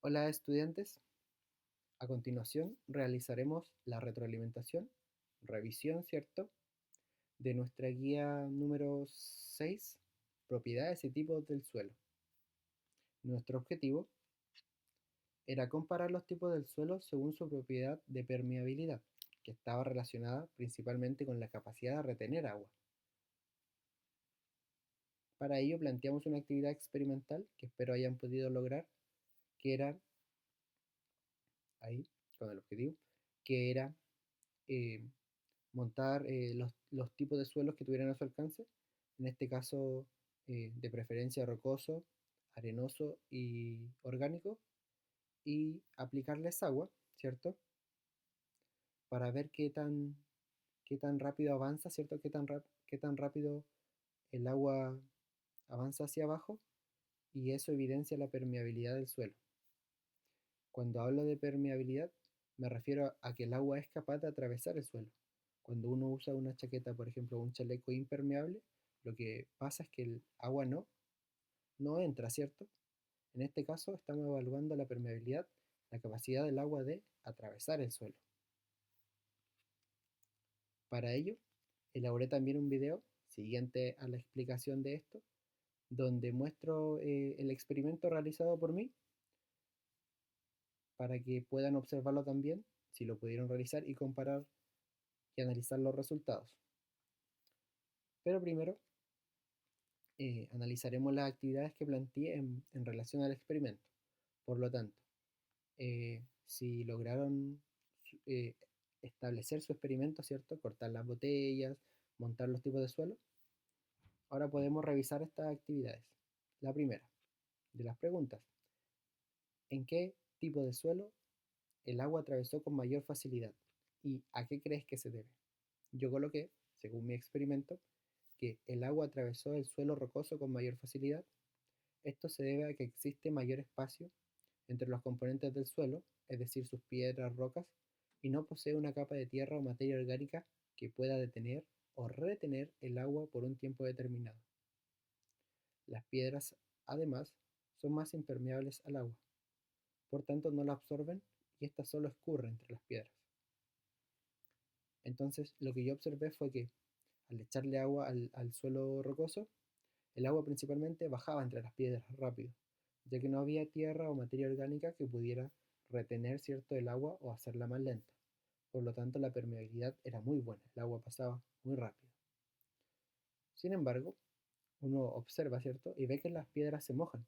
Hola estudiantes, a continuación realizaremos la retroalimentación, revisión, ¿cierto?, de nuestra guía número 6, propiedades y tipos del suelo. Nuestro objetivo era comparar los tipos del suelo según su propiedad de permeabilidad, que estaba relacionada principalmente con la capacidad de retener agua. Para ello planteamos una actividad experimental que espero hayan podido lograr, que era, ahí, con el objetivo, que era eh, montar los tipos de suelos que tuvieran a su alcance, en este caso de preferencia rocoso, arenoso y orgánico, y aplicarles agua, ¿cierto? Para ver qué tan rápido avanza, ¿cierto? Qué tan rápido el agua avanza hacia abajo y eso evidencia la permeabilidad del suelo. Cuando hablo de permeabilidad, me refiero a que el agua es capaz de atravesar el suelo. Cuando uno usa una chaqueta, por ejemplo, un chaleco impermeable, lo que pasa es que el agua no entra, ¿cierto? En este caso estamos evaluando la permeabilidad, la capacidad del agua de atravesar el suelo. Para ello, elaboré también un video siguiente a la explicación de esto, donde muestro el experimento realizado por mí para que puedan observarlo también, si lo pudieron realizar y comparar y analizar los resultados. Pero primero analizaremos las actividades que planteé en relación al experimento. Por lo tanto, si lograron eh, establecer su experimento, ¿cierto? Cortar las botellas, montar los tipos de suelo. Ahora podemos revisar estas actividades. La primera de las preguntas: ¿en qué tipo de suelo el agua atravesó con mayor facilidad? ¿Y a qué crees que se debe? Yo coloqué, según mi experimento, que el agua atravesó el suelo rocoso con mayor facilidad. Esto se debe a que existe mayor espacio entre los componentes del suelo, es decir, sus piedras, rocas, y no posee una capa de tierra o materia orgánica que pueda detener o retener el agua por un tiempo determinado. Las piedras, además, son más impermeables al agua, por tanto no la absorben y ésta solo escurre entre las piedras. Entonces, lo que yo observé fue que al echarle agua al suelo rocoso, el agua principalmente bajaba entre las piedras rápido, ya que no había tierra o materia orgánica que pudiera retener, ¿cierto?, el agua o hacerla más lenta. Por lo tanto, la permeabilidad era muy buena, el agua pasaba muy rápido. Sin embargo, uno observa, ¿cierto?, y ve que las piedras se mojan,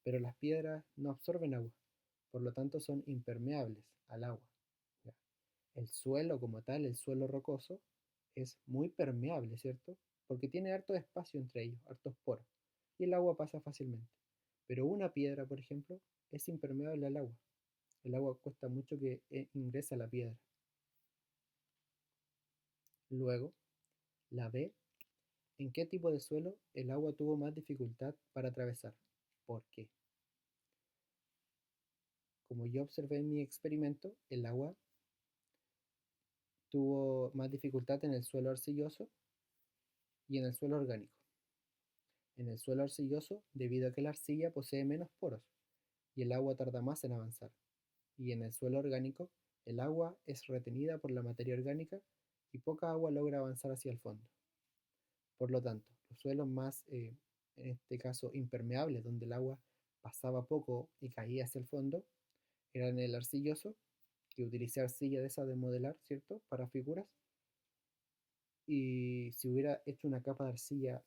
pero las piedras no absorben agua, por lo tanto son impermeables al agua. ¿Ya? El suelo como tal, el suelo rocoso, es muy permeable, ¿cierto? Porque tiene harto espacio entre ellos, hartos poros, y el agua pasa fácilmente. Pero una piedra, por ejemplo, es impermeable al agua. El agua cuesta mucho que ingrese a la piedra. Luego, la B: ¿en qué tipo de suelo el agua tuvo más dificultad para atravesar? ¿Por qué? Como yo observé en mi experimento, el agua tuvo más dificultad en el suelo arcilloso y en el suelo orgánico. En el suelo arcilloso, debido a que la arcilla posee menos poros y el agua tarda más en avanzar. Y en el suelo orgánico, el agua es retenida por la materia orgánica y poca agua logra avanzar hacia el fondo. Por lo tanto, los suelos más, en este caso, impermeables, donde el agua pasaba poco y caía hacia el fondo, eran el arcilloso, que utilicé arcilla de esa de modelar, ¿cierto?, para figuras. Y si hubiera hecho una capa de arcilla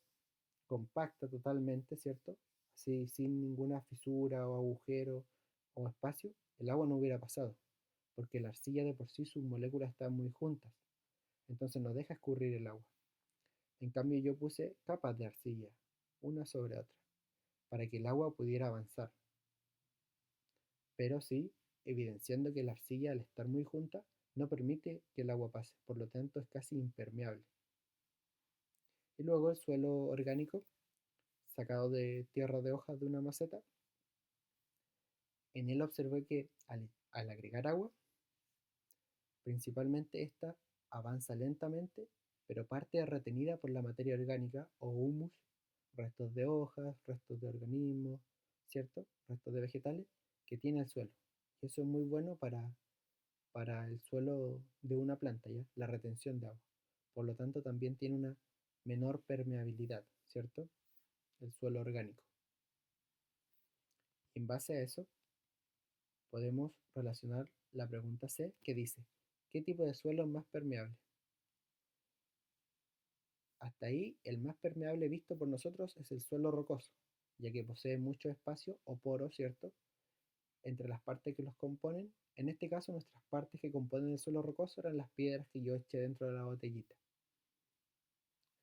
compacta totalmente, ¿cierto? Así, sin ninguna fisura o agujero o espacio, el agua no hubiera pasado, porque la arcilla de por sí sus moléculas están muy juntas, entonces no deja escurrir el agua. En cambio yo puse capas de arcilla, una sobre otra, para que el agua pudiera avanzar, pero sí evidenciando que la arcilla al estar muy junta no permite que el agua pase, por lo tanto es casi impermeable. Y luego el suelo orgánico, sacado de tierra de hojas de una maceta. En él observé que al agregar agua, principalmente esta avanza lentamente, pero parte es retenida por la materia orgánica o humus, restos de hojas, restos de organismos, ¿cierto? Restos de vegetales, que tiene el suelo. Y eso es muy bueno para el suelo de una planta, ¿ya? La retención de agua. Por lo tanto, también tiene una menor permeabilidad, ¿cierto? El suelo orgánico. En base a eso, podemos relacionar la pregunta C que dice, ¿qué tipo de suelo es más permeable? Hasta ahí, el más permeable visto por nosotros es el suelo rocoso, ya que posee mucho espacio o poro, ¿cierto?, entre las partes que los componen. En este caso, nuestras partes que componen el suelo rocoso eran las piedras que yo eché dentro de la botellita.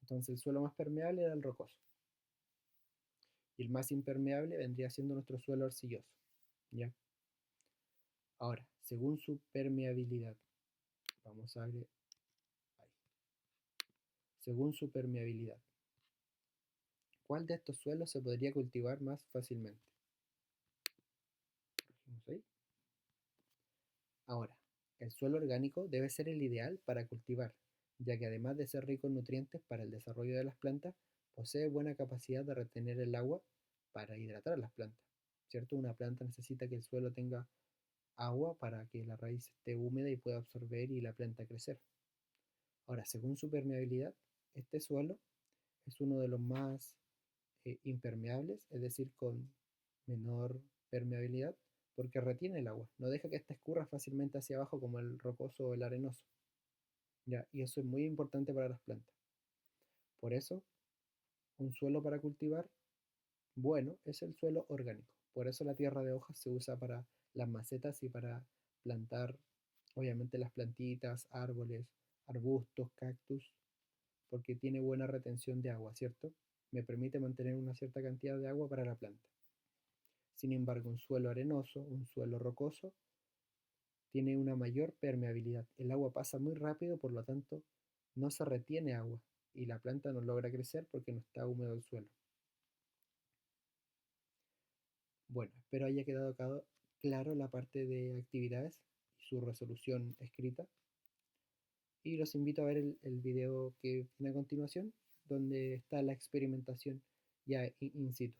Entonces el suelo más permeable era el rocoso. Y el más impermeable vendría siendo nuestro suelo arcilloso. ¿Ya? Ahora, según su permeabilidad, vamos a ver ahí. Según su permeabilidad, ¿cuál de estos suelos se podría cultivar más fácilmente? Ahí. Ahora, el suelo orgánico debe ser el ideal para cultivar, ya que además de ser rico en nutrientes para el desarrollo de las plantas, posee buena capacidad de retener el agua para hidratar las plantas. ¿Cierto? Una planta necesita que el suelo tenga agua para que la raíz esté húmeda y pueda absorber y la planta crecer. Ahora, según su permeabilidad, este suelo es uno de los más impermeables, es decir, con menor permeabilidad, porque retiene el agua, no deja que ésta escurra fácilmente hacia abajo como el rocoso o el arenoso. ¿Ya? Y eso es muy importante para las plantas. Por eso, un suelo para cultivar bueno es el suelo orgánico. Por eso la tierra de hojas se usa para las macetas y para plantar, obviamente, las plantitas, árboles, arbustos, cactus, porque tiene buena retención de agua, ¿cierto? Me permite mantener una cierta cantidad de agua para la planta. Sin embargo, un suelo arenoso, un suelo rocoso, tiene una mayor permeabilidad. El agua pasa muy rápido, por lo tanto, no se retiene agua y la planta no logra crecer porque no está húmedo el suelo. Bueno, espero haya quedado claro la parte de actividades y su resolución escrita. Y los invito a ver el video que viene a continuación, donde está la experimentación ya in situ.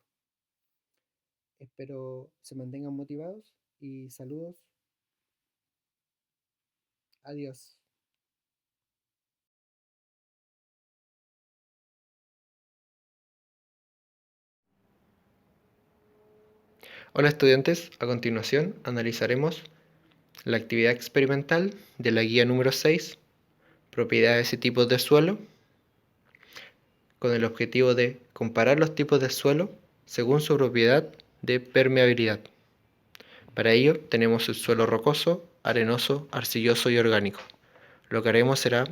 Espero se mantengan motivados y saludos. Adiós. Hola estudiantes, a continuación analizaremos la actividad experimental de la guía número 6, propiedades y tipos de suelo, con el objetivo de comparar los tipos de suelo según su propiedad de permeabilidad. Para ello tenemos el suelo rocoso, arenoso, arcilloso y orgánico. Lo que haremos será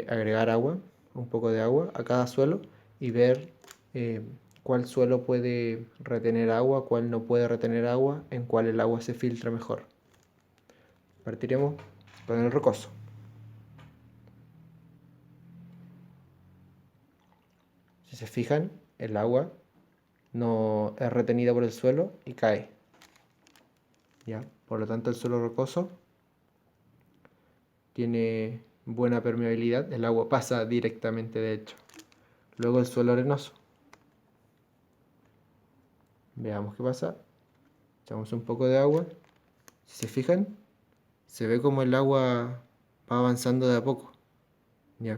agregar agua, un poco de agua a cada suelo y ver cuál suelo puede retener agua, cuál no puede retener agua, en cuál el agua se filtra mejor. Partiremos con el rocoso. Si se fijan, el agua no es retenida por el suelo y cae. ¿Ya? Por lo tanto, el suelo rocoso tiene buena permeabilidad, el agua pasa directamente de hecho. Luego el suelo arenoso. Veamos qué pasa. Echamos un poco de agua. Si se fijan, se ve como el agua va avanzando de a poco. ¿Ya?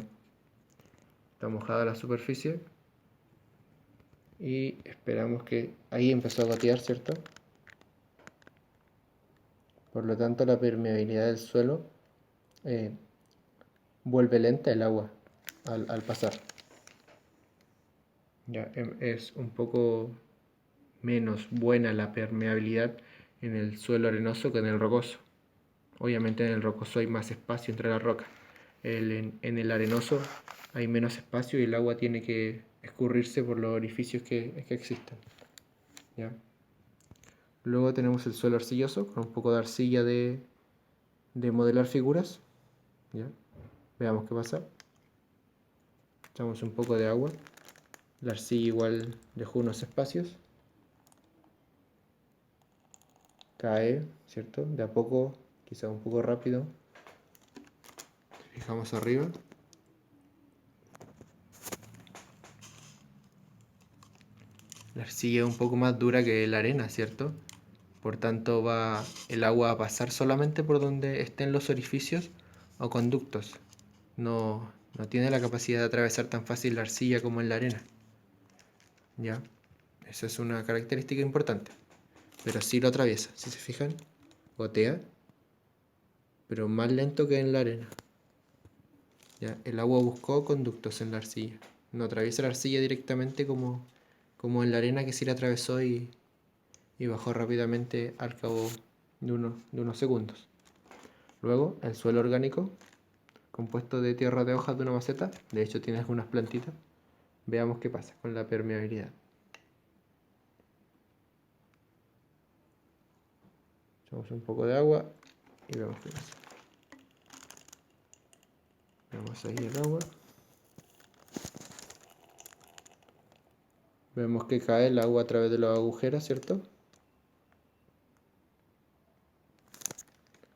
Está mojada la superficie. Y esperamos que ahí empezó a gotear, ¿cierto? Por lo tanto, la permeabilidad del suelo vuelve lenta el agua al pasar. Ya, es un poco menos buena la permeabilidad en el suelo arenoso que en el rocoso. Obviamente en el rocoso hay más espacio entre las rocas. En el arenoso hay menos espacio y el agua tiene que escurrirse por los orificios que existen. ¿Ya? Luego tenemos el suelo arcilloso con un poco de arcilla de modelar figuras. ¿Ya? Veamos qué pasa. Echamos un poco de agua. La arcilla igual dejó unos espacios. Cae, ¿cierto? De a poco, quizá un poco rápido. Fijamos arriba. La arcilla es un poco más dura que la arena, ¿cierto? Por tanto, el agua va a pasar solamente por donde estén los orificios o conductos. No tiene la capacidad de atravesar tan fácil la arcilla como en la arena. ¿Ya? Esa es una característica importante. Pero sí lo atraviesa, si se fijan, gotea, pero más lento que en la arena. ¿Ya? El agua buscó conductos en la arcilla. No atraviesa la arcilla directamente como en la arena, que sí la atravesó y bajó rápidamente al cabo de unos segundos. Luego, el suelo orgánico, compuesto de tierra de hojas de una maceta, de hecho tiene algunas plantitas. Veamos qué pasa con la permeabilidad. Echamos un poco de agua y vemos qué pasa. Vemos ahí el agua. Vemos que cae el agua a través de los agujeros, ¿cierto?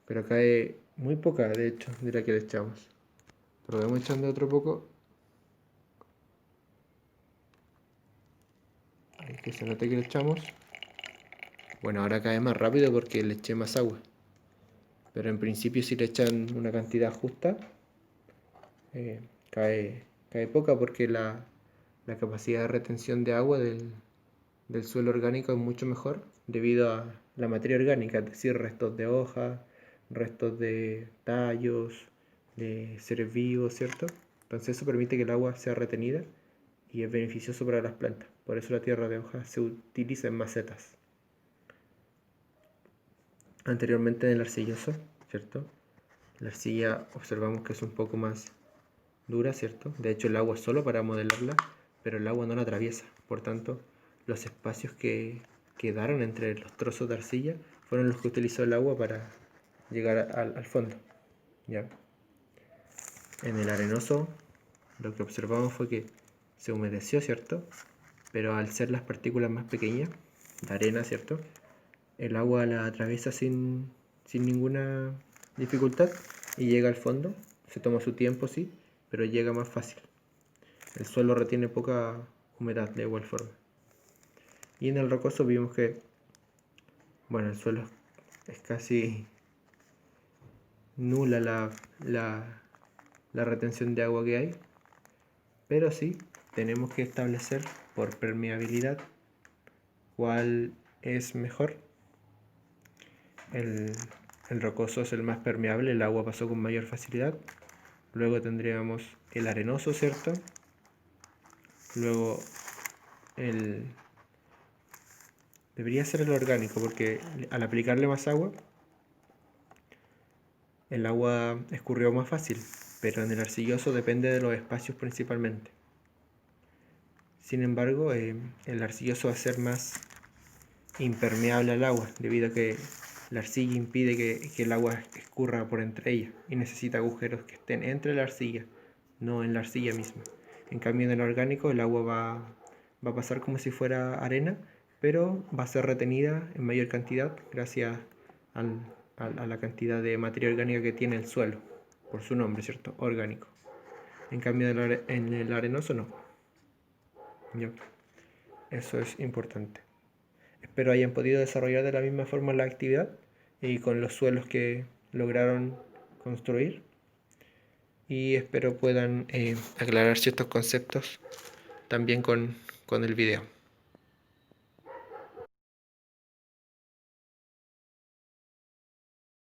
Pero cae muy poca, de hecho, de la que le echamos. Probemos echando otro poco. Ahí que se note que le echamos. Bueno, ahora cae más rápido porque le eché más agua. Pero en principio, si le echan una cantidad justa, cae poca, porque la capacidad de retención de agua del suelo orgánico es mucho mejor debido a la materia orgánica, es decir, restos de hojas, restos de tallos, de seres vivos, ¿cierto? Entonces eso permite que el agua sea retenida y es beneficioso para las plantas. Por eso la tierra de hojas se utiliza en macetas. Anteriormente en el arcilloso, ¿cierto? La arcilla observamos que es un poco más dura, ¿cierto? De hecho el agua es solo para modelarla, pero el agua no la atraviesa. Por tanto, los espacios que quedaron entre los trozos de arcilla fueron los que utilizó el agua para llegar al fondo. ¿Ya? En el arenoso lo que observamos fue que se humedeció, ¿cierto? Pero al ser las partículas más pequeñas, la arena, ¿cierto? El agua la atraviesa sin ninguna dificultad y llega al fondo. Se toma su tiempo, sí, pero llega más fácil. El suelo retiene poca humedad de igual forma. Y en el rocoso vimos que, bueno, el suelo es casi nula la retención de agua que hay, pero sí tenemos que establecer por permeabilidad cuál es mejor. El rocoso es el más permeable, el agua pasó con mayor facilidad. Luego tendríamos el arenoso, ¿cierto? Luego debería ser el orgánico, porque al aplicarle más agua, el agua escurrió más fácil, pero en el arcilloso depende de los espacios principalmente. Sin embargo, el arcilloso va a ser más impermeable al agua, debido a que la arcilla impide que el agua escurra por entre ellas y necesita agujeros que estén entre la arcilla, no en la arcilla misma. En cambio, en el orgánico el agua va a pasar como si fuera arena, pero va a ser retenida en mayor cantidad gracias a la cantidad de materia orgánica que tiene el suelo, por su nombre, ¿cierto? Orgánico. En cambio, en el arenoso no. ¿Ya? Eso es importante. Espero hayan podido desarrollar de la misma forma la actividad y con los suelos que lograron construir. Y espero puedan aclarar ciertos conceptos también con el video.